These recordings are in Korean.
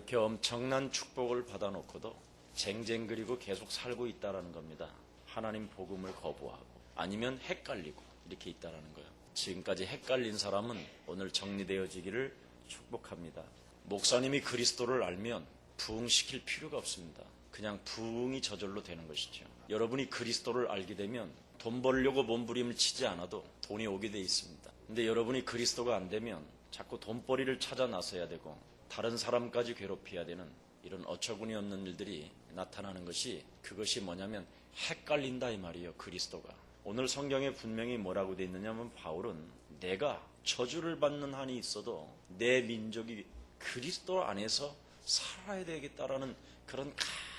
이렇게 엄청난 축복을 받아놓고도 쟁쟁그리고 계속 살고 있다는 겁니다. 하나님 복음을 거부하고 아니면 헷갈리고 이렇게 있다는 거예요. 지금까지 헷갈린 사람은 오늘 정리되어지기를 축복합니다. 목사님이 그리스도를 알면 부흥시킬 필요가 없습니다. 그냥 부흥이 저절로 되는 것이죠. 여러분이 그리스도를 알게 되면 돈 벌려고 몸부림을 치지 않아도 돈이 오게 돼 있습니다. 근데 여러분이 그리스도가 안 되면 자꾸 돈벌이를 찾아 나서야 되고 다른 사람까지 괴롭혀야 되는 이런 어처구니 없는 일들이 나타나는 것이, 그것이 뭐냐면 헷갈린다 이 말이에요. 그리스도가. 오늘 성경에 분명히 뭐라고 돼 있느냐면 바울은 내가 저주를 받는 한이 있어도 내 민족이 그리스도 안에서 살아야 되겠다라는 그런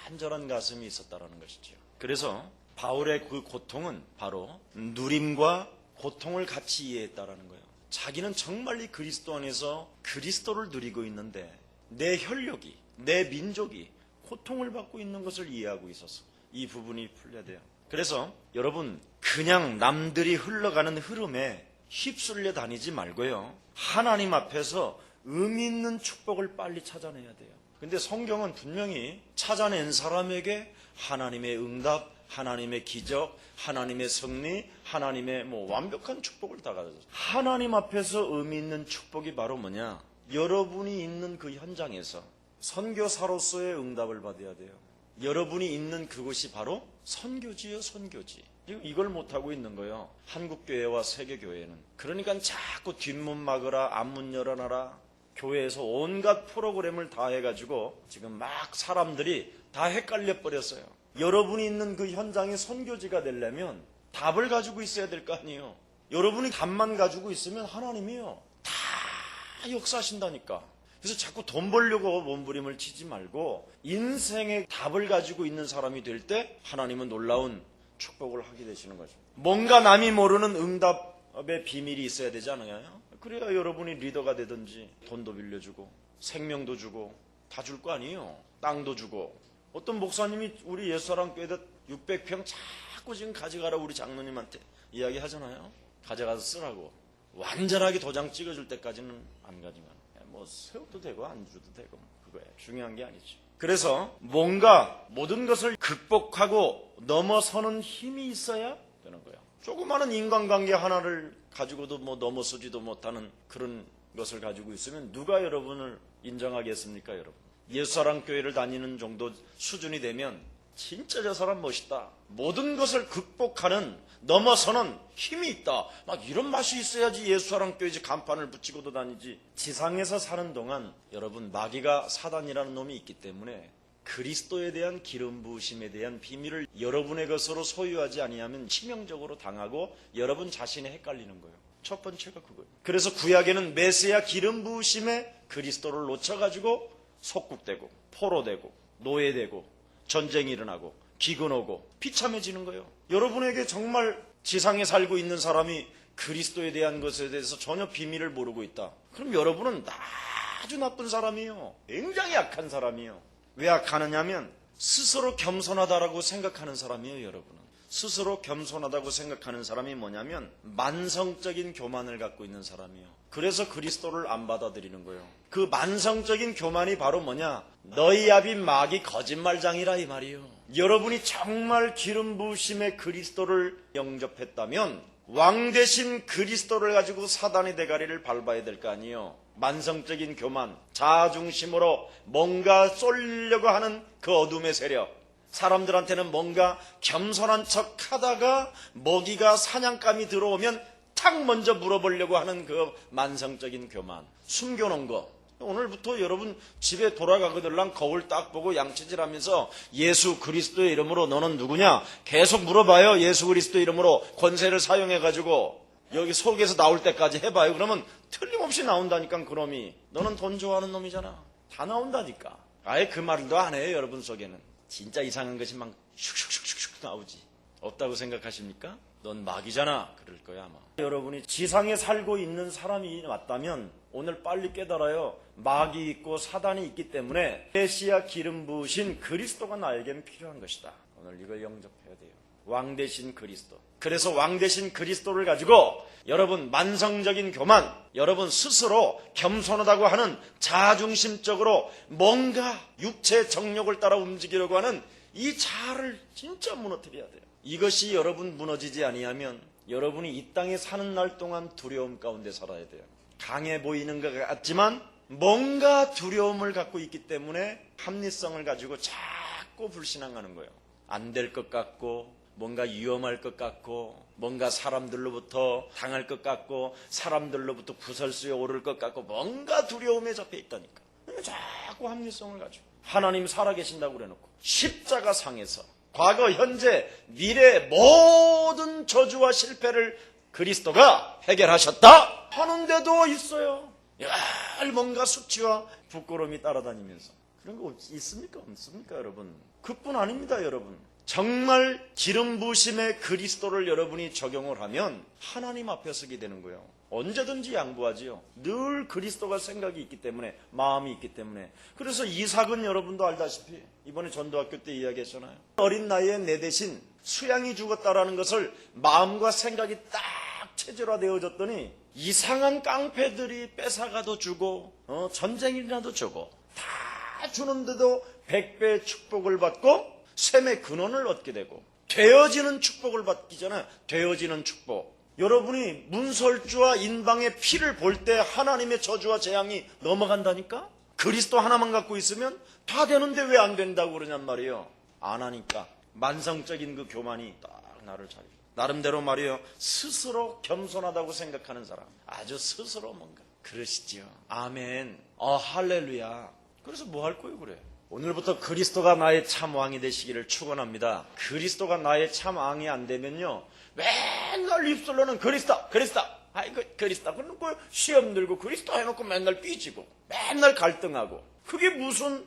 간절한 가슴이 있었다라는 것이죠. 그래서 바울의 그 고통은 바로 누림과 고통을 같이 이해했다라는 거예요. 자기는 정말 이 그리스도 안에서 그리스도를 누리고 있는데 내 혈육이, 내 민족이 고통을 받고 있는 것을 이해하고 있어서 이 부분이 풀려야 돼요. 그래서 여러분, 그냥 남들이 흘러가는 흐름에 휩쓸려 다니지 말고요, 하나님 앞에서 의미 있는 축복을 빨리 찾아내야 돼요. 근데 성경은 분명히 찾아낸 사람에게 하나님의 응답, 하나님의 기적, 하나님의 승리, 하나님의 완벽한 축복을 다 가져요. 하나님 앞에서 의미 있는 축복이 바로 뭐냐? 여러분이 있는 그 현장에서 선교사로서의 응답을 받아야 돼요. 여러분이 있는 그곳이 바로 선교지요, 선교지. 이걸 못하고 있는 거예요. 한국교회와 세계교회는. 그러니까 자꾸 뒷문 막으라, 앞문 열어놔라, 교회에서 온갖 프로그램을 다 해가지고 지금 막 사람들이 다 헷갈려 버렸어요. 여러분이 있는 그 현장이 선교지가 되려면 답을 가지고 있어야 될 거 아니에요. 여러분이 답만 가지고 있으면 하나님이요 다 역사하신다니까. 그래서 자꾸 돈 벌려고 몸부림을 치지 말고 인생의 답을 가지고 있는 사람이 될 때 하나님은 놀라운 축복을 하게 되시는 거죠. 뭔가 남이 모르는 응답의 비밀이 있어야 되지 않아요? 그래야 여러분이 리더가 되든지 돈도 빌려주고 생명도 주고 다 줄 거 아니에요. 땅도 주고. 어떤 목사님이 우리 옛사랑교회에다 600평 자꾸 지금 가져가라 우리 장로님한테 이야기 하잖아요. 가져가서 쓰라고. 완전하게 도장 찍어줄 때까지는 안 가져가는. 세워도 되고 안 줘도 되고 그거예요. 중요한 게 아니죠. 그래서 뭔가 모든 것을 극복하고 넘어서는 힘이 있어야 되는 거예요. 조그마한 인간관계 하나를 가지고도 넘어서지도 못하는 그런 것을 가지고 있으면 누가 여러분을 인정하겠습니까, 여러분? 옛사랑교회를 다니는 정도 수준이 되면 진짜 저 사람 멋있다. 모든 것을 극복하는, 넘어서는 힘이 있다. 막 이런 맛이 있어야지 옛사랑교회지 간판을 붙이고도 다니지. 지상에서 사는 동안 여러분, 마귀가 사단이라는 놈이 있기 때문에 그리스도에 대한 기름 부으심에 대한 비밀을 여러분의 것으로 소유하지 아니하면 치명적으로 당하고 여러분 자신이 헷갈리는 거예요. 첫 번째가 그거예요. 그래서 구약에는 메시아 기름 부으심에 그리스도를 놓쳐가지고 속국되고 포로되고 노예되고 전쟁이 일어나고 기근 오고 비참해지는 거예요. 여러분에게 정말 지상에 살고 있는 사람이 그리스도에 대한 것에 대해서 전혀 비밀을 모르고 있다. 그럼 여러분은 아주 나쁜 사람이에요. 굉장히 약한 사람이에요. 왜 약하느냐면 스스로 겸손하다라고 생각하는 사람이에요. 여러분은 스스로 겸손하다고 생각하는 사람이 뭐냐면 만성적인 교만을 갖고 있는 사람이에요. 그래서 그리스도를 안 받아들이는 거예요. 그 만성적인 교만이 바로 뭐냐? 너희 아비 마귀 거짓말장이라 이 말이에요. 여러분이 정말 기름 부으심의 그리스도를 영접했다면 왕 대신 그리스도를 가지고 사단의 대가리를 밟아야 될 거 아니에요. 만성적인 교만, 자아중심으로 뭔가 쏠리려고 하는 그 어둠의 세력, 사람들한테는 뭔가 겸손한 척 하다가 먹이가 사냥감이 들어오면 탁 먼저 물어보려고 하는 그 만성적인 교만, 숨겨놓은 거. 오늘부터 여러분 집에 돌아가거들랑 거울 딱 보고 양치질하면서 예수 그리스도의 이름으로 너는 누구냐? 계속 물어봐요. 예수 그리스도의 이름으로 권세를 사용해가지고 여기 속에서 나올 때까지 해봐요. 그러면 틀림없이 나온다니까. 그놈이 너는 돈 좋아하는 놈이잖아. 다 나온다니까. 아예 그 말도 안 해요. 여러분 속에는 진짜 이상한 것이 막 슉슉슉슉 나오지. 없다고 생각하십니까? 넌 마귀잖아. 그럴 거야 아마. 여러분이 지상에 살고 있는 사람이 맞다면 오늘 빨리 깨달아요. 마귀 있고 사단이 있기 때문에 메시아 기름 부으신 그리스도가 나에겐 필요한 것이다. 오늘 이걸 영접해야 돼요. 왕 대신 그리스도. 그래서 왕 대신 그리스도를 가지고 여러분 만성적인 교만, 여러분 스스로 겸손하다고 하는 자중심적으로 뭔가 육체의 정욕을 따라 움직이려고 하는 이 자아를 진짜 무너뜨려야 돼요. 이것이 여러분 무너지지 아니하면 여러분이 이 땅에 사는 날 동안 두려움 가운데 살아야 돼요. 강해 보이는 것 같지만 뭔가 두려움을 갖고 있기 때문에 합리성을 가지고 자꾸 불신앙하는 거예요. 안 될 것 같고 뭔가 위험할 것 같고 뭔가 사람들로부터 당할 것 같고 사람들로부터 구설수에 오를 것 같고 뭔가 두려움에 잡혀 있다니까. 자꾸 합리성을 가지고 하나님 살아계신다고 그래놓고 십자가 상에서 과거, 현재, 미래 모든 저주와 실패를 그리스도가 해결하셨다 하는데도 있어요. 늘 뭔가 수치와 부끄러움이 따라다니면서. 그런 거 있습니까? 없습니까, 여러분? 그뿐 아닙니다, 여러분. 정말 기름 부으심의 그리스도를 여러분이 적용을 하면 하나님 앞에 서게 되는 거예요. 언제든지 양보하지요. 늘 그리스도가 생각이 있기 때문에, 마음이 있기 때문에. 그래서 이삭은 여러분도 알다시피 이번에 전도학교 때 이야기했잖아요. 어린 나이에 내 대신 수양이 죽었다라는 것을 마음과 생각이 딱 체질화되어졌더니 이상한 깡패들이 뺏어가도 주고 전쟁이라도 주고 다 주는데도 100배의 축복을 받고 샘의 근원을 얻게 되고 되어지는 축복을 받기 전에 되어지는 축복. 여러분이 문설주와 인방의 피를 볼 때 하나님의 저주와 재앙이 넘어간다니까? 그리스도 하나만 갖고 있으면 다 되는데 왜 안 된다고 그러냔 말이에요. 안 하니까. 만성적인 그 교만이 딱 나를 차려. 나름대로 말이에요. 스스로 겸손하다고 생각하는 사람. 아주 스스로 뭔가. 그러시지요. 아멘. 할렐루야. 그래서 뭐 할 거예요, 그래? 오늘부터 그리스도가 나의 참 왕이 되시기를 축원합니다. 그리스도가 나의 참 왕이 안 되면요. 맨날 입술로는 그리스도. 아이고, 그리스도. 그러고 시험 들고 그리스도 해놓고 맨날 삐지고. 맨날 갈등하고. 그게 무슨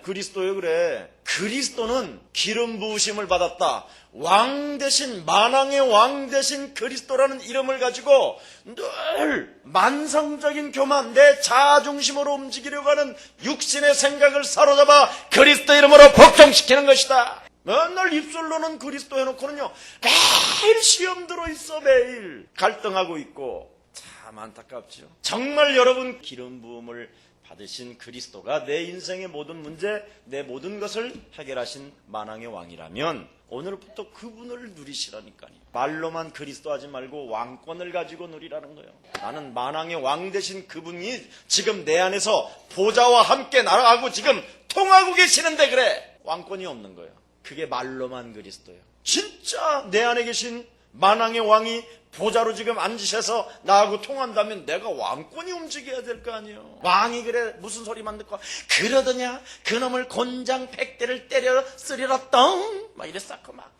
그리스도예요, 그래. 그리스도는 기름 부으심을 받았다. 왕 대신, 만왕의 왕 대신 그리스도라는 이름을 가지고 늘 만성적인 교만, 내 자아중심으로 움직이려고 하는 육신의 생각을 사로잡아 그리스도 이름으로 복종시키는 것이다. 맨날 입술로는 그리스도 해놓고는요, 매일 시험 들어있어, 매일. 갈등하고 있고. 참 안타깝죠. 정말 여러분, 기름 부음을 받으신 그리스도가 내 인생의 모든 문제, 내 모든 것을 해결하신 만왕의 왕이라면 오늘부터 그분을 누리시라니까요. 말로만 그리스도 하지 말고 왕권을 가지고 누리라는 거예요. 나는 만왕의 왕 되신 그분이 지금 내 안에서 보좌와 함께 날아가고 지금 통하고 계시는데 그래. 왕권이 없는 거예요. 그게 말로만 그리스도예요. 진짜 내 안에 계신 만왕의 왕이 보좌로 지금 앉으셔서 나하고 통한다면 내가 왕권이 움직여야 될 거 아니에요. 왕이 그래 무슨 소리만 듣고 그러더냐 그놈을 곤장 100대를 때려 쓰리라 똥 막 이랬었고 막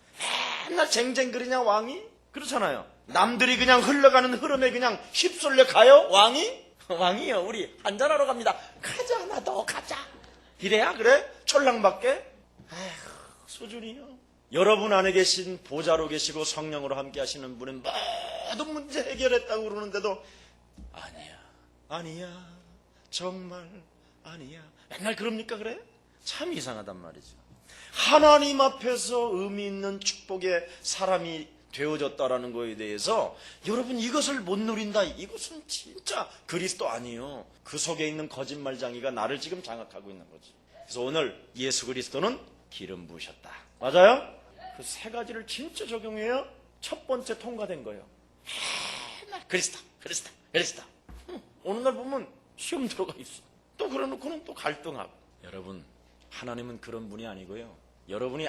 맨날 쟁쟁거리냐 왕이. 그렇잖아요. 남들이 그냥 흘러가는 흐름에 그냥 휩쓸려 가요 왕이. 왕이요 우리 한잔하러 갑니다. 가자 나도 가자 이래야 그래 촐랑밖에. 아휴 수준이요. 여러분 안에 계신 보좌로 계시고 성령으로 함께 하시는 분은 모든 문제 해결했다고 그러는데도 아니야 정말 아니야 맨날 그럽니까 그래? 참 이상하단 말이죠. 하나님 앞에서 의미 있는 축복의 사람이 되어졌다라는 거에 대해서 여러분 이것을 못 누린다. 이것은 진짜 그리스도 아니에요. 그 속에 있는 거짓말장이가 나를 지금 장악하고 있는 거지. 그래서 오늘 예수 그리스도는 기름 부으셨다. 맞아요? 그 세 가지를 진짜 적용해야 첫 번째 통과된 거예요. 맨날 그리스도. 어느 날 보면 시험 들어가 있어. 또 그래놓고는 또 갈등하고. 여러분 하나님은 그런 분이 아니고요. 여러분이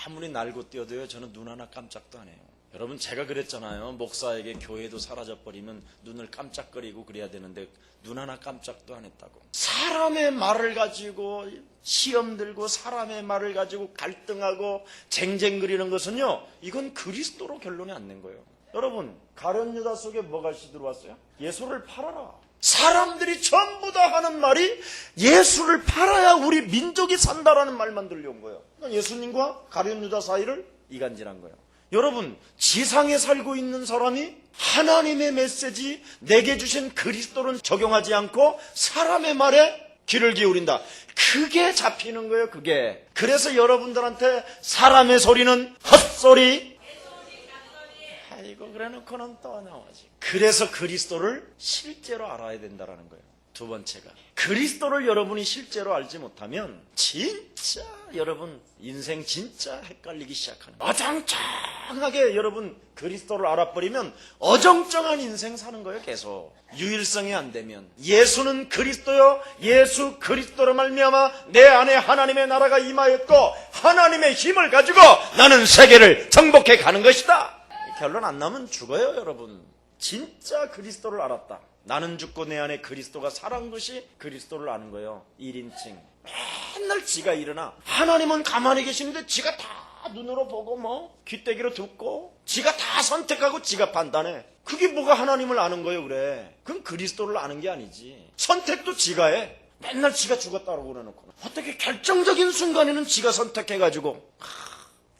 아무리 날고 뛰어도요 저는 눈 하나 깜짝도 안 해요. 여러분 제가 그랬잖아요. 목사에게 교회도 사라져버리면 눈을 깜짝거리고 그래야 되는데 눈 하나 깜짝도 안 했다고. 사람의 말을 가지고 시험 들고 사람의 말을 가지고 갈등하고 쟁쟁거리는 것은요 이건 그리스도로 결론이 안 낸 거예요. 여러분 가룟 유다 속에 뭐가 들어왔어요? 예수를 팔아라. 사람들이 전부 다 하는 말이 예수를 팔아야 우리 민족이 산다라는 말만 들려온 거예요. 예수님과 가룟 유다 사이를 이간질한 거예요. 여러분 지상에 살고 있는 사람이 하나님의 메시지 내게 주신 그리스도를 적용하지 않고 사람의 말에 귀를 기울인다. 그게 잡히는 거예요, 그게. 그래서 여러분들한테 사람의 소리는 헛소리. 아이고, 그래 놓고는 또 나오지. 그래서 그리스도를 실제로 알아야 된다는 거예요. 두 번째가, 그리스도를 여러분이 실제로 알지 못하면 진짜 여러분 인생 진짜 헷갈리기 시작하는 거예요. 어정쩡하게 여러분 그리스도를 알아버리면 어정쩡한 인생 사는 거예요. 계속 유일성이 안 되면. 예수는 그리스도요, 예수 그리스도로 말미암아 내 안에 하나님의 나라가 임하였고 하나님의 힘을 가지고 나는 세계를 정복해 가는 것이다. 결론 안 나면 죽어요. 여러분 진짜 그리스도를 알았다. 나는 죽고 내 안에 그리스도가 살아온 것이 그리스도를 아는 거예요. 1인칭. 맨날 지가 일어나. 하나님은 가만히 계시는데 지가 다 눈으로 보고 뭐 귀때기로 듣고 지가 다 선택하고 지가 판단해. 그게 뭐가 하나님을 아는 거예요 그래. 그건 그리스도를 아는 게 아니지. 선택도 지가 해. 맨날 지가 죽었다고 그래놓고 어떻게 결정적인 순간에는 지가 선택해가지고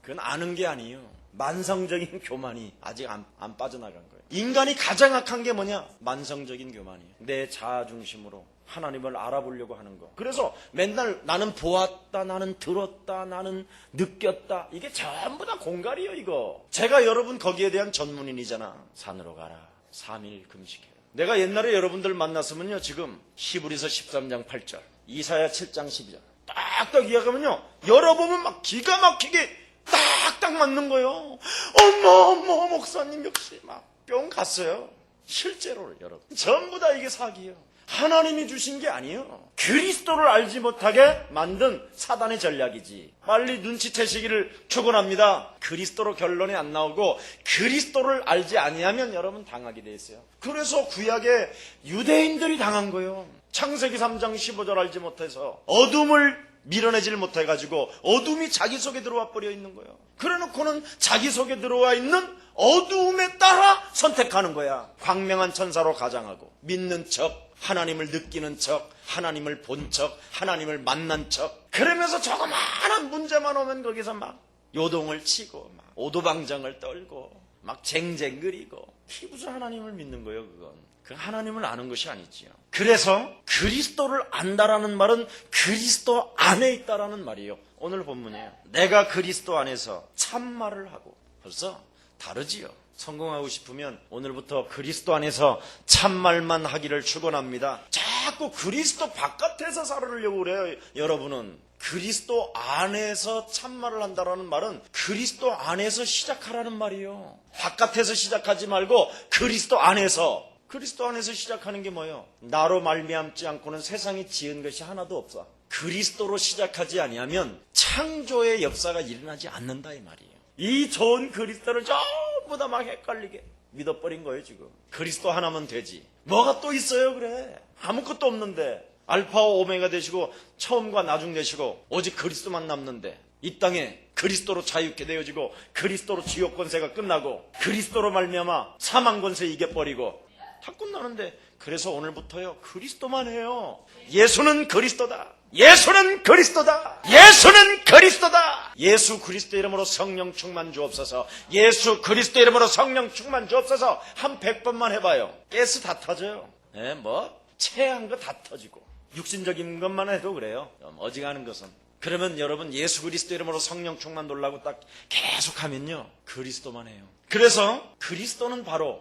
그건 아는 게 아니에요. 만성적인 교만이 아직 안 빠져나간 거예요. 인간이 가장 악한 게 뭐냐? 만성적인 교만이에요. 내 자아 중심으로 하나님을 알아보려고 하는 거. 그래서 맨날 나는 보았다, 나는 들었다, 나는 느꼈다. 이게 전부 다 공갈이에요 이거. 제가 여러분 거기에 대한 전문인이잖아. 산으로 가라. 3일 금식해라. 내가 옛날에 여러분들 만났으면요, 지금 히브리서 13장 8절, 이사야 7장 12절 딱딱 이야기하면요, 열어보면 막 기가 막히게 딱딱 맞는 거예요. 어머 목사님 역시 막 뿅 갔어요. 실제로 여러분 전부 다 이게 사기예요. 하나님이 주신 게 아니에요. 그리스도를 알지 못하게 만든 사단의 전략이지. 빨리 눈치채시기를 축원합니다. 그리스도로 결론이 안 나오고 그리스도를 알지 아니하면 여러분 당하게 돼 있어요. 그래서 구약에 유대인들이 당한 거예요. 창세기 3장 15절 알지 못해서 어둠을 밀어내질 못해가지고 어둠이 자기 속에 들어와 버려 있는 거예요. 그래놓고는 자기 속에 들어와 있는 어두움에 따라 선택하는 거야. 광명한 천사로 가장하고 믿는 척, 하나님을 느끼는 척, 하나님을 본 척, 하나님을 만난 척. 그러면서 조그마한 문제만 오면 거기서 막 요동을 치고 막 오도방정을 떨고 막 쟁쟁거리고. 그게 무슨 하나님을 믿는 거예요 그건. 그 하나님을 아는 것이 아니지요. 그래서 그리스도를 안다라는 말은 그리스도 안에 있다라는 말이에요. 오늘 본문이에요. 내가 그리스도 안에서 참말을 하고. 벌써 다르지요. 성공하고 싶으면 오늘부터 그리스도 안에서 참말만 하기를 축원합니다. 자꾸 그리스도 바깥에서 살으려고 그래요. 여러분은 그리스도 안에서 참말을 한다라는 말은 그리스도 안에서 시작하라는 말이에요. 바깥에서 시작하지 말고 그리스도 안에서. 그리스도 안에서 시작하는 게 뭐예요? 나로 말미암지 않고는 세상이 지은 것이 하나도 없어. 그리스도로 시작하지 아니하면 창조의 역사가 일어나지 않는다 이 말이에요. 이 좋은 그리스도를 전부 다 막 헷갈리게 믿어버린 거예요 지금. 그리스도 하나면 되지. 뭐가 또 있어요 그래. 아무것도 없는데. 알파와 오메가 되시고 처음과 나중 되시고 오직 그리스도만 남는데, 이 땅에 그리스도로 자유케 되어지고 그리스도로 지옥 권세가 끝나고 그리스도로 말미암아 사망 권세 이겨버리고 다 끝나는데, 그래서 오늘부터요 그리스도만 해요. 예수는 그리스도다. 예수는 그리스도다. 예수는 그리스도다. 예수 그리스도 이름으로 성령 충만 주옵소서. 예수 그리스도 이름으로 성령 충만 주옵소서. 한 100번만 해봐요. 가스 다 터져요. 뭐 체한 거 다 터지고 육신적인 것만 해도 그래요. 어지간한 것은. 그러면 여러분 예수 그리스도 이름으로 성령 충만 놀라고 딱 계속하면요 그리스도만 해요. 그래서 그리스도는 바로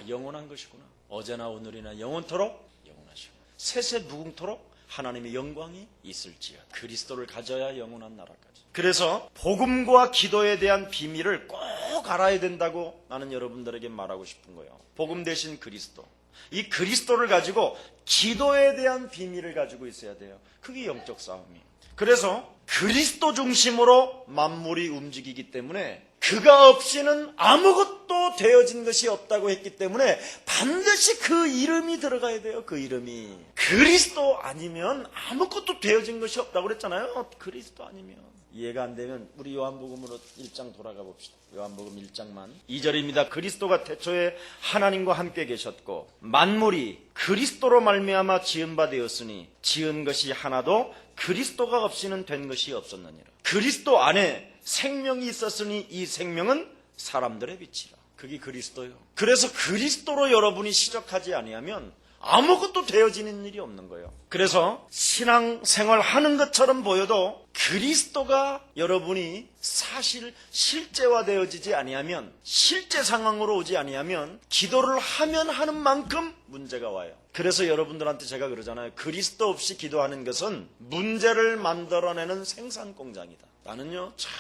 영원한 것이구나. 어제나 오늘이나 영원토록 영원하시고 세세 무궁토록 하나님의 영광이 있을지어. 그리스도를 가져야 영원한 나라까지. 그래서 복음과 기도에 대한 비밀을 꼭 알아야 된다고 나는 여러분들에게 말하고 싶은 거예요. 복음 대신 그리스도. 이 그리스도를 가지고 기도에 대한 비밀을 가지고 있어야 돼요. 그게 영적 싸움이에요. 그래서 그리스도 중심으로 만물이 움직이기 때문에 그가 없이는 아무것도 되어진 것이 없다고 했기 때문에 반드시 그 이름이 들어가야 돼요. 그 이름이. 그리스도 아니면 아무것도 되어진 것이 없다고 그랬잖아요. 그리스도 아니면. 이해가 안 되면 우리 요한복음으로 1장 돌아가 봅시다. 요한복음 1장만 2절입니다. 그리스도가 태초에 하나님과 함께 계셨고 만물이 그리스도로 말미암아 지은 바 되었으니 지은 것이 하나도 그리스도가 없이는 된 것이 없었느니라. 그리스도 안에 생명이 있었으니 이 생명은 사람들의 빛이라. 그게 그리스도예요. 그래서 그리스도로 여러분이 시작하지 아니하면 아무것도 되어지는 일이 없는 거예요. 그래서 신앙생활 하는 것처럼 보여도 그리스도가 여러분이 사실 실제화되어지지 아니하면, 실제 상황으로 오지 아니하면 기도를 하면 하는 만큼 문제가 와요. 그래서 여러분들한테 제가 그러잖아요. 그리스도 없이 기도하는 것은 문제를 만들어내는 생산 공장이다. 나는요, 참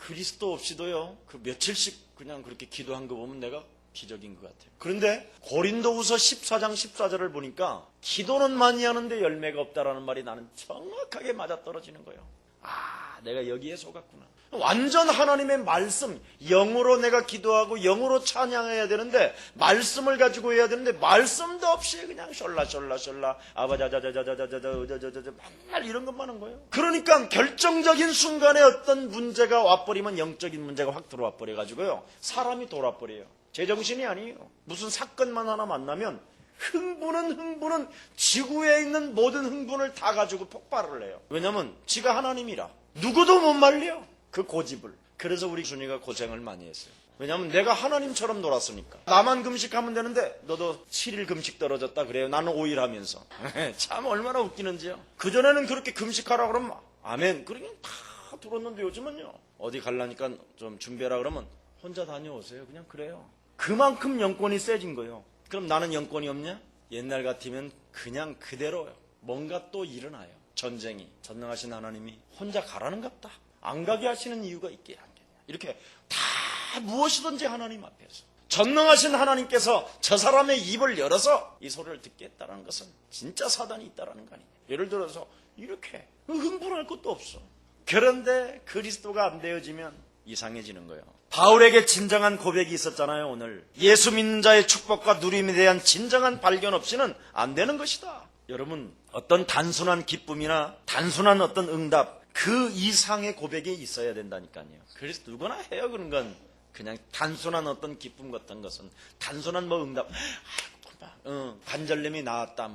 그리스도 없이도요, 그 며칠씩 그냥 그렇게 기도한 거 보면 내가 기적인 것 같아요. 그런데 고린도후서 14장 14절을 보니까 기도는 많이 하는데 열매가 없다라는 말이 나는 정확하게 맞아떨어지는 거예요. 아, 내가 여기에 속았구나. 완전 하나님의 말씀, 영으로 내가 기도하고 영으로 찬양해야 되는데, 말씀을 가지고 해야 되는데 말씀도 없이 그냥 셜라 아바자자자자자자자자자자자자 맨날 이런 것만 한 거예요. 그러니까 결정적인 순간에 어떤 문제가 와버리면 영적인 문제가 확 들어와 버려가지고요, 사람이 돌아버려요. 제정신이 아니에요. 무슨 사건만 하나 만나면 흥분은 지구에 있는 모든 흥분을 다 가지고 폭발을 해요. 왜냐면 지가 하나님이라 누구도 못 말려, 그 고집을. 그래서 우리 순이가 고생을 많이 했어요. 왜냐면 내가 하나님처럼 놀았으니까. 나만 금식하면 되는데 너도 7일 금식 떨어졌다 그래요. 나는 5일 하면서. 참 얼마나 웃기는지요. 그전에는 그렇게 금식하라 그러면 아멘 그러긴 다 들었는데, 요즘은요, 어디 가려니까 좀 준비하라 그러면 혼자 다녀오세요. 그냥 그래요. 그만큼 영권이 세진 거예요. 그럼 나는 영권이 없냐? 옛날 같으면 그냥 그대로요. 뭔가 또 일어나요. 전쟁이. 전능하신 하나님이 혼자 가라는갑다. 안 가게 하시는 이유가 있게 안 되냐. 이렇게 다 무엇이든지 하나님 앞에서. 전능하신 하나님께서 저 사람의 입을 열어서 이 소리를 듣게 했다는 것은 진짜 사단이 있다는 거 아니냐. 예를 들어서 이렇게 흥분할 것도 없어. 그런데 그리스도가 안 되어지면 이상해지는 거예요. 바울에게 진정한 고백이 있었잖아요. 오늘 예수 믿는 자의 축복과 누림에 대한 진정한 발견 없이는 안 되는 것이다. 여러분, 어떤 단순한 기쁨이나 단순한 어떤 응답, 그 이상의 고백이 있어야 된다니까요. 그래서 누구나 해요. 그런 건 그냥 단순한 어떤 기쁨 같은 것은, 단순한 뭐 응답, 관절염이 나았다,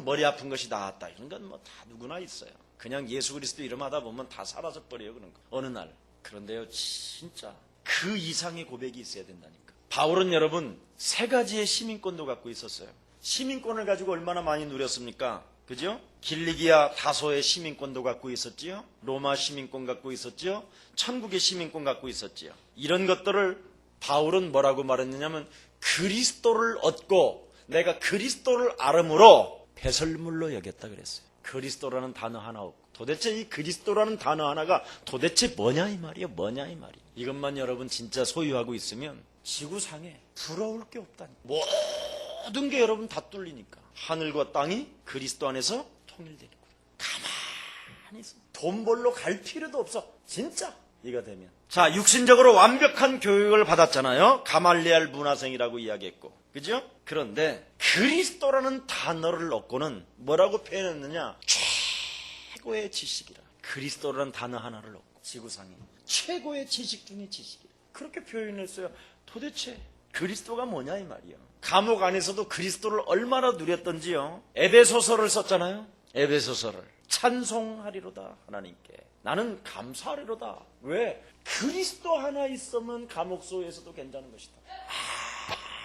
머리 아픈 것이 나았다, 이런 건 뭐 다 누구나 있어요. 그냥 예수 그리스도 이름 하다 보면 다 사라져 버려요. 그런 거 어느 날. 그런데요, 진짜 그 이상의 고백이 있어야 된다니까. 바울은 여러분 3가지의 시민권도 갖고 있었어요. 시민권을 가지고 얼마나 많이 누렸습니까? 그죠? 길리기아 다소의 시민권도 갖고 있었지요. 로마 시민권 갖고 있었지요. 천국의 시민권 갖고 있었지요. 이런 것들을 바울은 뭐라고 말했느냐면, 그리스도를 얻고 내가 그리스도를 알음으로 배설물로 여겼다 그랬어요. 그리스도라는 단어 하나 없고, 도대체 이 그리스도라는 단어 하나가 도대체 뭐냐 이 말이에요. 뭐냐 이 말이에요. 이것만 여러분 진짜 소유하고 있으면 지구상에 부러울 게 없다니. 모든 게 여러분 다 뚫리니까. 하늘과 땅이 그리스도 안에서 통일되니까. 가만히 있어. 돈 벌러 갈 필요도 없어. 진짜 이거 되면. 자, 육신적으로 완벽한 교육을 받았잖아요. 가말리알 문화생이라고 이야기했고, 그죠? 그런데 그리스도라는 단어를 넣고는 뭐라고 표현했느냐? 최고의 지식이라. 그리스도라는 단어 하나를 넣고 지구상에 최고의 지식 중에 지식이라. 그렇게 표현했어요. 도대체 그리스도가 뭐냐 이 말이에요. 감옥 안에서도 그리스도를 얼마나 누렸던지요. 에베소서를 썼잖아요. 에베소서를. 찬송하리로다 하나님께. 나는 감사하리로다. 왜? 그리스도 하나 있으면 감옥소에서도 괜찮은 것이다.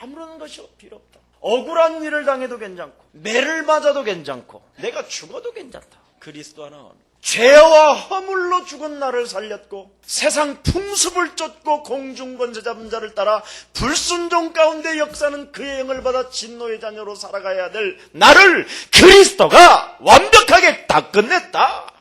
아무런 것이 필요 없다. 억울한 일을 당해도 괜찮고, 매를 맞아도 괜찮고, 내가 죽어도 괜찮다. 그리스도 하나. 죄와 허물로 죽은 나를 살렸고, 세상 풍습을 쫓고 공중권세 잡은 자를 따라 불순종 가운데 역사는 그의 영을 받아 진노의 자녀로 살아가야 될 나를 그리스도가 완벽하게 다 끝냈다.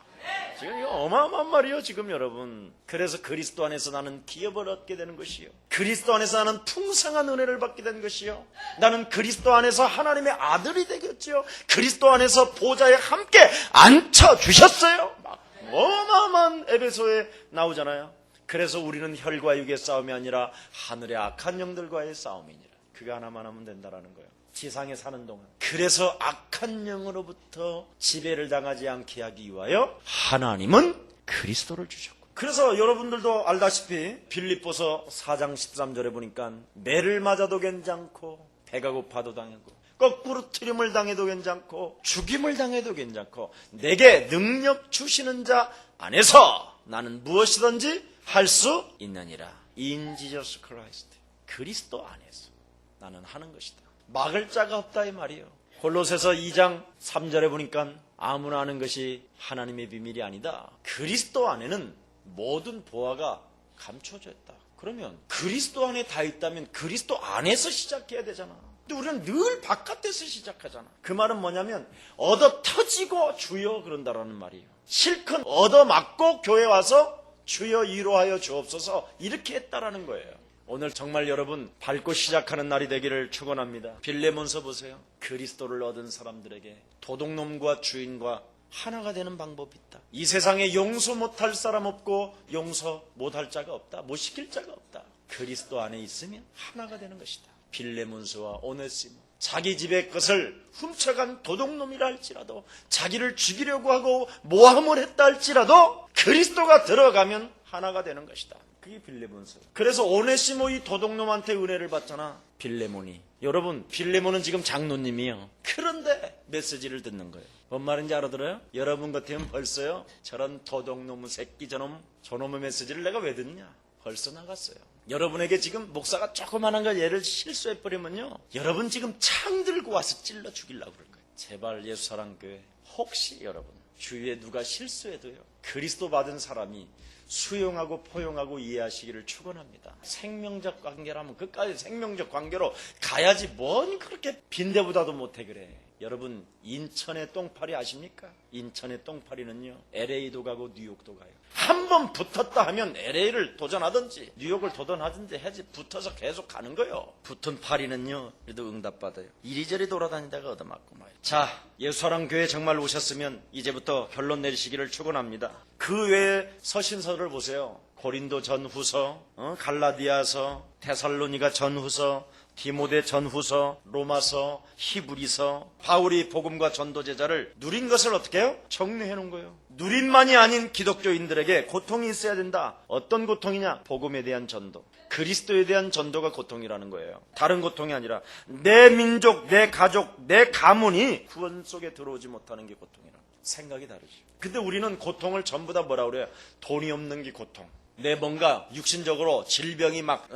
지금 이거 어마어마한 말이에요, 지금 여러분. 그래서 그리스도 안에서 나는 기업을 얻게 되는 것이요. 그리스도 안에서 나는 풍성한 은혜를 받게 되는 것이요. 나는 그리스도 안에서 하나님의 아들이 되겠지요. 그리스도 안에서 보좌에 함께 앉혀주셨어요. 막 어마어마한 에베소에 나오잖아요. 그래서 우리는 혈과 육의 싸움이 아니라 하늘의 악한 영들과의 싸움이니라. 그거 하나만 하면 된다라는 거예요. 지상에 사는 동안. 그래서 악한 영으로부터 지배를 당하지 않게 하기 위하여 하나님은 그리스도를 주셨고. 그래서 여러분들도 알다시피 빌립보서 4장 13절에 보니까 매를 맞아도 괜찮고, 배가 고파도 당하고, 거꾸로 트림을 당해도 괜찮고, 죽임을 당해도 괜찮고, 내게 능력 주시는 자 안에서 나는 무엇이든지 할 수 있느니라. In Jesus Christ. 그리스도 안에서 나는 하는 것이다. 막을 자가 없다 이 말이에요. 골로새서 2장 3절에 보니까 아무나 아는 것이 하나님의 비밀이 아니다. 그리스도 안에는 모든 보화가 감춰져 있다. 그러면 그리스도 안에 다 있다면 그리스도 안에서 시작해야 되잖아. 근데 우리는 늘 바깥에서 시작하잖아. 그 말은 뭐냐면 얻어 터지고 주여 그런다라는 말이에요. 실컷 얻어 맞고 교회 와서 주여 위로하여 주옵소서 이렇게 했다라는 거예요. 오늘 정말 여러분 밝고 시작하는 날이 되기를 축원합니다. 빌레몬서 보세요. 그리스도를 얻은 사람들에게 도둑놈과 주인과 하나가 되는 방법이 있다. 이 세상에 용서 못할 사람 없고 용서 못할 자가 없다. 못 시킬 자가 없다. 그리스도 안에 있으면 하나가 되는 것이다. 빌레몬서와 오네시모, 자기 집의 것을 훔쳐간 도둑놈이라 할지라도 자기를 죽이려고 하고 모함을 했다 할지라도 그리스도가 들어가면 하나가 되는 것이다. 그게 빌레몬서. 그래서 오네시모 이 도둑놈한테 은혜를 받잖아. 빌레몬이. 여러분 빌레몬은 지금 장로님이요. 그런데 메시지를 듣는 거예요. 뭔 말인지 알아들어요? 여러분 같으면 벌써요. 저런 도둑놈 새끼 저놈의 메시지를 내가 왜 듣냐. 벌써 나갔어요. 여러분에게 지금 목사가 조그만한 걸 예를 실수해버리면요. 여러분 지금 창 들고 와서 찔러 죽이려고 그럴 거예요. 제발 예수사랑교회 혹시 여러분 주위에 누가 실수해도요. 그리스도 받은 사람이 수용하고 포용하고 이해하시기를 축원합니다. 생명적 관계라면 끝까지 생명적 관계로 가야지 뭔 그렇게 빈대보다도 못해 그래. 여러분 인천의 똥파리 아십니까? 인천의 똥파리는요. LA도 가고 뉴욕도 가요. 한 번 붙었다 하면 LA를 도전하든지 뉴욕을 도전하든지 해야지 붙어서 계속 가는 거예요. 붙은 파리는요. 그래도 응답받아요. 이리저리 돌아다니다가 얻어맞고 말이에요. 자, 예수사랑교회 정말 오셨으면 이제부터 결론 내리시기를 축원합니다. 그 외에 서신서를 보세요. 고린도 전후서, 갈라디아서, 데살로니가 전후서, 디모데 전후서, 로마서, 히브리서, 바울이 복음과 전도 제자를 누린 것을 어떻게 해요? 정리해 놓은 거예요. 누린만이 아닌 기독교인들에게 고통이 있어야 된다. 어떤 고통이냐? 복음에 대한 전도. 그리스도에 대한 전도가 고통이라는 거예요. 다른 고통이 아니라 내 민족, 내 가족, 내 가문이 구원 속에 들어오지 못하는 게 고통이라는 거예요. 생각이 다르죠. 근데 우리는 고통을 전부 다 뭐라 그래요? 돈이 없는 게 고통. 내 뭔가 육신적으로 질병이 막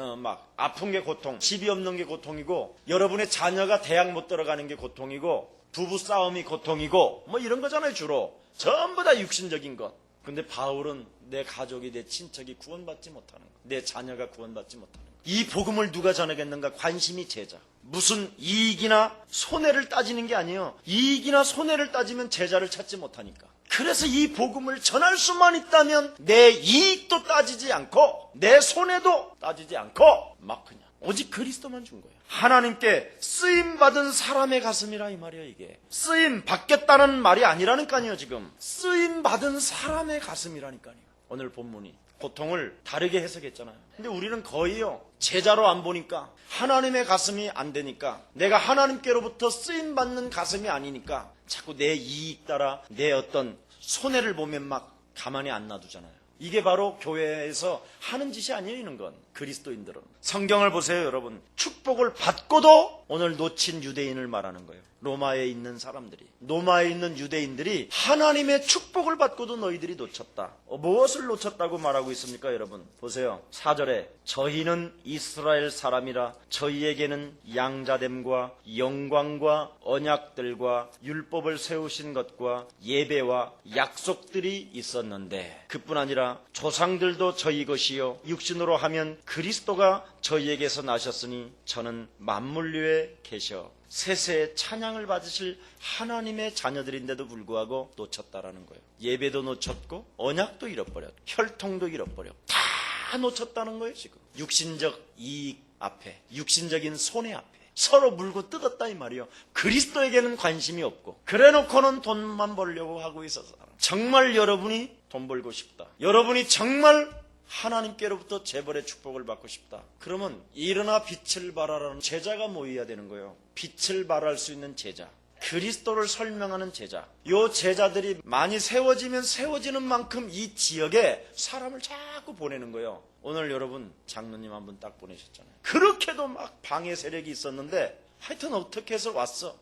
아픈 게 고통, 집이 없는 게 고통이고, 여러분의 자녀가 대학 못 들어가는 게 고통이고, 부부 싸움이 고통이고, 뭐 이런 거잖아요, 주로. 전부 다 육신적인 것. 근데 바울은 내 가족이, 내 친척이 구원받지 못하는 것, 내 자녀가 구원받지 못하는 것. 이 복음을 누가 전하겠는가? 관심이 제자. 무슨 이익이나 손해를 따지는 게 아니에요. 이익이나 손해를 따지면 제자를 찾지 못하니까. 그래서 이 복음을 전할 수만 있다면 내 이익도 따지지 않고 내 손해도 따지지 않고 막 그냥 오직 그리스도만 준 거예요. 하나님께 쓰임받은 사람의 가슴이라 이 말이에요. 이게 쓰임 받겠다는 말이 아니라니까요. 지금 쓰임받은 사람의 가슴이라니까요. 오늘 본문이 고통을 다르게 해석했잖아요. 근데 우리는 거의요 제자로 안 보니까 하나님의 가슴이 안 되니까, 내가 하나님께로부터 쓰임받는 가슴이 아니니까 자꾸 내 이익 따라 내 어떤 손해를 보면 막 가만히 안 놔두잖아요. 이게 바로 교회에서 하는 짓이 아니에요. 이런 건 그리스도인들은. 성경을 보세요 여러분. 축복을 받고도 오늘 놓친 유대인을 말하는 거예요. 로마에 있는 사람들이, 로마에 있는 유대인들이 하나님의 축복을 받고도 너희들이 놓쳤다. 무엇을 놓쳤다고 말하고 있습니까 여러분? 보세요 4절에 저희는 이스라엘 사람이라 저희에게는 양자됨과 영광과 언약들과 율법을 세우신 것과 예배와 약속들이 있었는데, 그뿐 아니라 조상들도 저희 것이요 육신으로 하면 그리스도가 저희에게서 나셨으니 저는 만물류에 계셔 세세의 찬양을 받으실 하나님의 자녀들인데도 불구하고 놓쳤다라는 거예요. 예배도 놓쳤고 언약도 잃어버렸고 혈통도 잃어버렸고 다 놓쳤다는 거예요. 지금 육신적 이익 앞에, 육신적인 손해 앞에 서로 물고 뜯었다 이 말이에요. 그리스도에게는 관심이 없고, 그래놓고는 돈만 벌려고 하고 있어서. 정말 여러분이 돈 벌고 싶다, 여러분이 정말 하나님께로부터 재벌의 축복을 받고 싶다, 그러면 일어나 빛을 발하라는 제자가 모여야 되는 거예요. 빛을 발할 수 있는 제자, 그리스도를 설명하는 제자. 요 제자들이 많이 세워지면 세워지는 만큼 이 지역에 사람을 자꾸 보내는 거예요. 오늘 여러분 장로님 한 분 딱 보내셨잖아요. 그렇게도 막 방해 세력이 있었는데 하여튼 어떻게 해서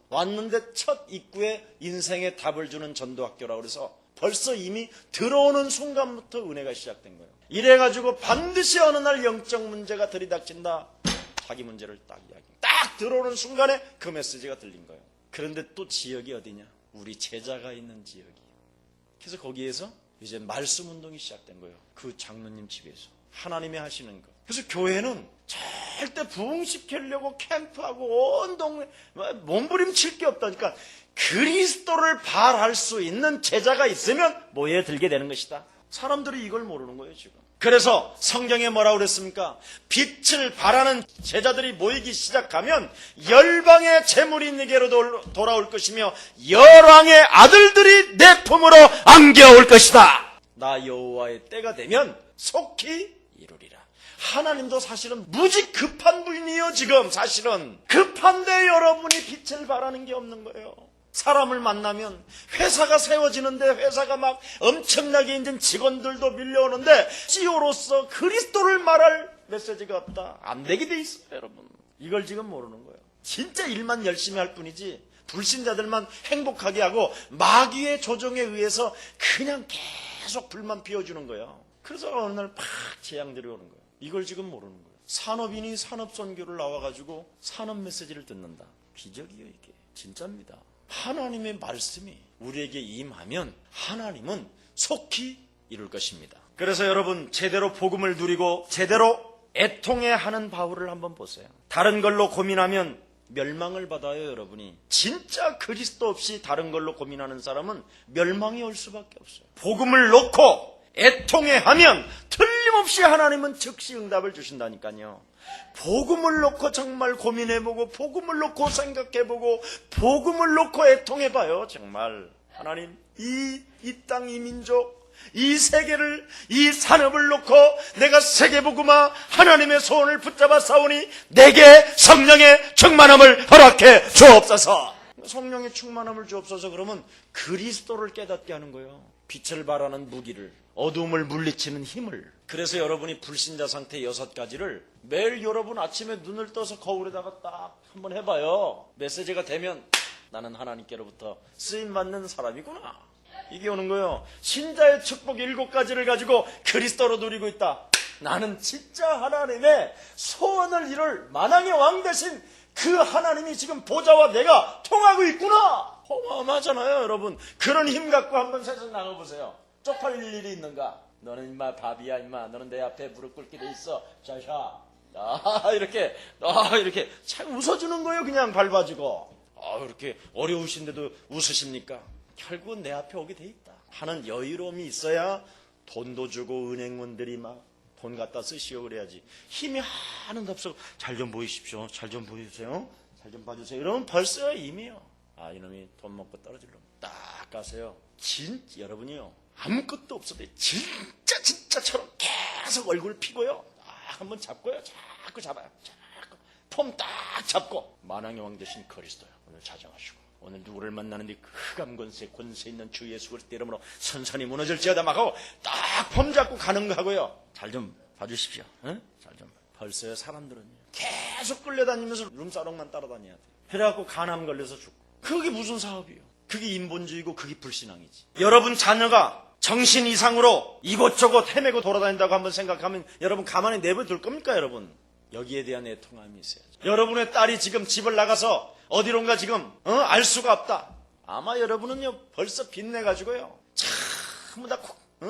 왔는데 첫 입구에 인생의 답을 주는 전도학교라고 그래서 벌써 이미 들어오는 순간부터 은혜가 시작된 거예요. 이래가지고 반드시 어느 날 영적 문제가 들이닥친다, 자기 문제를 딱 이야기, 딱 들어오는 순간에 그 메시지가 들린 거예요. 그런데 또 지역이 어디냐? 우리 제자가 있는 지역이. 그래서 거기에서 이제 말씀 운동이 시작된 거예요. 그 장로님 집에서 하나님이 하시는 거. 그래서 교회는 절대 부흥시키려고 캠프하고 온 동네 몸부림칠 게 없다니까. 그리스도를 발할 수 있는 제자가 있으면 모여들게 되는 것이다. 사람들이 이걸 모르는 거예요 지금. 그래서 성경에 뭐라고 그랬습니까? 빛을 발하는 제자들이 모이기 시작하면 열방의 재물이 네게로 돌아올 것이며 열왕의 아들들이 내 품으로 안겨올 것이다. 나 여호와의 때가 되면 속히 이루리라. 하나님도 사실은 무지 급한 분이에요. 지금 사실은 급한데 여러분이 빛을 발하는 게 없는 거예요. 사람을 만나면 회사가 세워지는데 회사가 막 엄청나게 있는 직원들도 밀려오는데 CEO로서 그리스도를 말할 메시지가 없다. 안 되게 돼 있어요 여러분. 이걸 지금 모르는 거예요. 진짜 일만 열심히 할 뿐이지 불신자들만 행복하게 하고 마귀의 조종에 의해서 그냥 계속 불만 피워주는 거예요. 그래서 어느 날 팍 재앙들이 오는 거예요. 이걸 지금 모르는 거예요. 산업인이 산업선교를 나와가지고 산업 메시지를 듣는다. 기적이에요 이게. 진짜입니다. 하나님의 말씀이 우리에게 임하면 하나님은 속히 이룰 것입니다. 그래서 여러분 제대로 복음을 누리고 제대로 애통해하는 바울을 한번 보세요. 다른 걸로 고민하면 멸망을 받아요 여러분이. 진짜 그리스도 없이 다른 걸로 고민하는 사람은 멸망이 올 수밖에 없어요. 복음을 놓고 애통해하면 틀림없이 하나님은 즉시 응답을 주신다니까요. 복음을 놓고 정말 고민해보고 복음을 놓고 생각해보고 복음을 놓고 애통해봐요. 정말 하나님 이 땅 이 민족 이 세계를 이 산업을 놓고 내가 세계복음화 하나님의 소원을 붙잡아 싸우니 내게 성령의 충만함을 허락해 주옵소서. 성령의 충만함을 주옵소서. 그러면 그리스도를 깨닫게 하는 거예요. 빛을 발하는 무기를, 어두움을 물리치는 힘을. 그래서 여러분이 불신자 상태 6가지를 매일 여러분 아침에 눈을 떠서 거울에다가 딱 한번 해봐요. 메시지가 되면 나는 하나님께로부터 쓰임받는 사람이구나. 이게 오는 거예요. 신자의 축복 7가지를 가지고 그리스도로 누리고 있다. 나는 진짜 하나님의 소원을 이룰 만왕의 왕 대신 그 하나님이 지금 보좌와 내가 통하고 있구나. 어마어마하잖아요 여러분. 그런 힘 갖고 한번 세상 나가보세요. 쪽팔릴 일이 있는가? 너는 임마 밥이야 임마. 너는 내 앞에 무릎 꿇게 돼 있어. 자샤. 이렇게 참 웃어주는 거예요. 그냥 밟아주고. 이렇게 어려우신데도 웃으십니까? 결국은 내 앞에 오게 돼 있다 하는 여유로움이 있어야 돈도 주고 은행원들이 막 돈 갖다 쓰시오 그래야지. 힘이 하나도 없어. 잘 좀 보이십시오. 잘 좀 보여주세요. 잘 좀 봐주세요. 이러면 벌써 이미요. 이놈이 돈 먹고 떨어질 놈. 딱 가세요. 여러분이요. 아무것도 없어도 진짜처럼 계속 얼굴 피고요. 한번 잡고요. 자꾸 잡아요. 자꾸 폼 딱 잡고 만왕의 왕 대신 그리스도요. 오늘 자정하시고 오늘 누구를 만나는데 흑암권세 권세 있는 주 예수 그리스도 이름으로 선선히 무너질지어다 막 하고 딱 폼 잡고 가는 거 하고요. 잘 좀 봐주십시오. 응? 잘 좀. 벌써요 사람들은요. 계속 끌려다니면서 룸사롱만 따라다녀야 돼. 그래갖고 간암 걸려서 죽고. 그게 무슨 사업이에요? 그게 인본주의고 그게 불신앙이지. 여러분 자녀가 정신 이상으로 이곳저곳 헤매고 돌아다닌다고 한번 생각하면 여러분 가만히 내버려둘 겁니까 여러분? 여기에 대한 애통함이 있어야죠. 여러분의 딸이 지금 집을 나가서 어디론가 지금 알 수가 없다. 아마 여러분은요 벌써 빚내가지고요 전부 다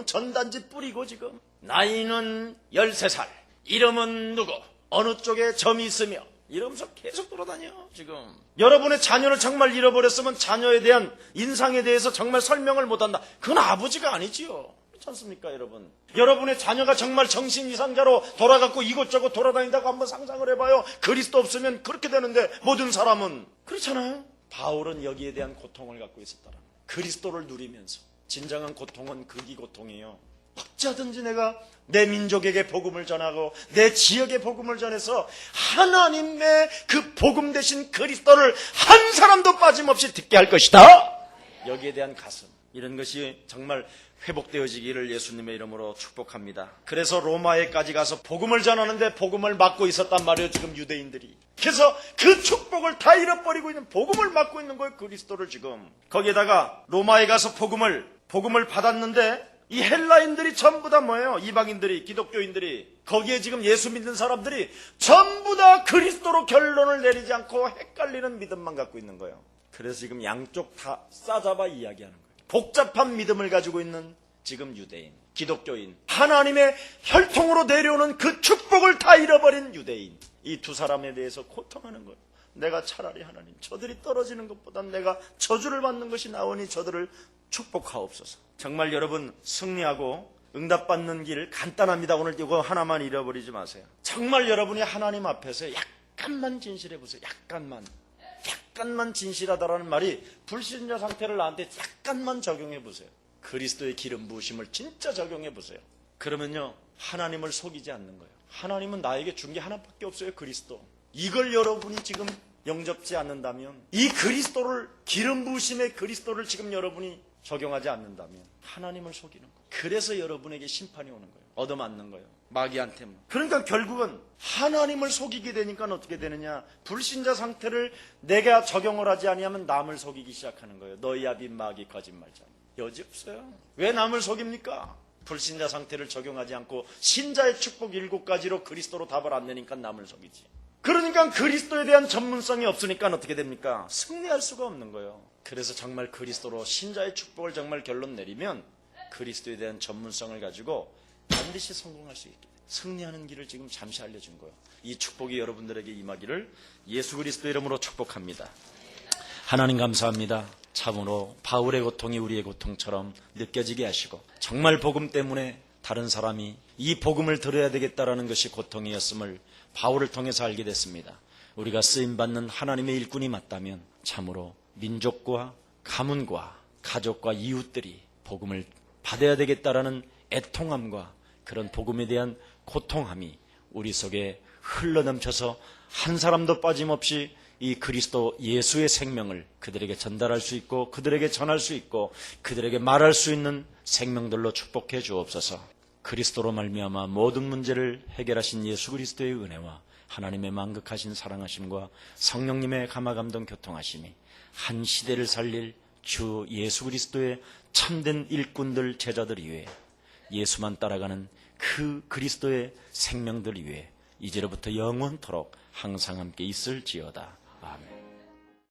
전단지 뿌리고 지금 나이는 13살 이름은 누구 어느 쪽에 점이 있으며 이러면서 계속 돌아다녀 지금. 여러분의 자녀를 정말 잃어버렸으면 자녀에 대한 인상에 대해서 정말 설명을 못한다. 그건 아버지가 아니지요. 그렇지 않습니까 여러분? 여러분의 자녀가 정말 정신 이상자로 돌아갔고 이곳저곳 돌아다닌다고 한번 상상을 해봐요. 그리스도 없으면 그렇게 되는데 모든 사람은 그렇잖아요. 바울은 여기에 대한 고통을 갖고 있었더라. 그리스도를 누리면서. 진정한 고통은 극이 고통이에요. 어쩌든지 내가 내 민족에게 복음을 전하고 내 지역에 복음을 전해서 하나님의 그 복음 대신 그리스도를 한 사람도 빠짐없이 듣게 할 것이다. 여기에 대한 가슴, 이런 것이 정말 회복되어지기를 예수님의 이름으로 축복합니다. 그래서 로마에까지 가서 복음을 전하는데 복음을 막고 있었단 말이에요 지금 유대인들이. 그래서 그 축복을 다 잃어버리고 있는, 복음을 막고 있는 거예요 그리스도를 지금. 거기에다가 로마에 가서 복음을 받았는데 이 헬라인들이 전부 다 뭐예요? 이방인들이, 기독교인들이, 거기에 지금 예수 믿는 사람들이 전부 다 그리스도로 결론을 내리지 않고 헷갈리는 믿음만 갖고 있는 거예요. 그래서 지금 양쪽 다 싸잡아 이야기하는 거예요. 복잡한 믿음을 가지고 있는 지금 유대인, 기독교인, 하나님의 혈통으로 내려오는 그 축복을 다 잃어버린 유대인, 이 두 사람에 대해서 고통하는 거예요. 내가 차라리 하나님, 저들이 떨어지는 것보단 내가 저주를 받는 것이 나오니 저들을 축복하옵소서. 정말 여러분, 승리하고 응답받는 길 간단합니다. 오늘 이거 하나만 잃어버리지 마세요. 정말 여러분이 하나님 앞에서 약간만 진실해 보세요. 약간만 진실하다라는 말이 불신자 상태를 나한테 약간만 적용해 보세요. 그리스도의 기름 부으심을 진짜 적용해 보세요. 그러면요, 하나님을 속이지 않는 거예요. 하나님은 나에게 준 게 하나밖에 없어요. 그리스도. 이걸 여러분이 지금 영접지 않는다면, 이 그리스도를, 기름 부으심의 그리스도를 지금 여러분이 적용하지 않는다면 하나님을 속이는 거예요. 그래서 여러분에게 심판이 오는 거예요. 얻어맞는 거예요. 마귀한테. 그러니까 결국은 하나님을 속이게 되니까 어떻게 되느냐, 불신자 상태를 내가 적용을 하지 아니하면 남을 속이기 시작하는 거예요. 너희 아비 마귀 거짓말자. 여지 없어요. 왜 남을 속입니까? 불신자 상태를 적용하지 않고 신자의 축복 7가지로 그리스도로 답을 안 내니까 남을 속이지. 그러니까 그리스도에 대한 전문성이 없으니까 어떻게 됩니까? 승리할 수가 없는 거예요. 그래서 정말 그리스도로 신자의 축복을 정말 결론 내리면 그리스도에 대한 전문성을 가지고 반드시 성공할 수 있게 돼요. 승리하는 길을 지금 잠시 알려준 거예요. 이 축복이 여러분들에게 임하기를 예수 그리스도 이름으로 축복합니다. 하나님 감사합니다. 참으로 바울의 고통이 우리의 고통처럼 느껴지게 하시고, 정말 복음 때문에 다른 사람이 이 복음을 들어야 되겠다라는 것이 고통이었음을 바울을 통해서 알게 됐습니다. 우리가 쓰임받는 하나님의 일꾼이 맞다면 참으로 민족과 가문과 가족과 이웃들이 복음을 받아야 되겠다라는 애통함과 그런 복음에 대한 고통함이 우리 속에 흘러넘쳐서 한 사람도 빠짐없이 이 그리스도 예수의 생명을 그들에게 전달할 수 있고, 그들에게 전할 수 있고, 그들에게 말할 수 있는 생명들로 축복해 주옵소서. 그리스도로 말미암아 모든 문제를 해결하신 예수 그리스도의 은혜와 하나님의 만극하신 사랑하심과 성령님의 감화감동 교통하심이 한 시대를 살릴 주 예수 그리스도의 참된 일꾼들, 제자들 위해, 예수만 따라가는 그 그리스도의 생명들 위해 이제로부터 영원토록 항상 함께 있을지어다.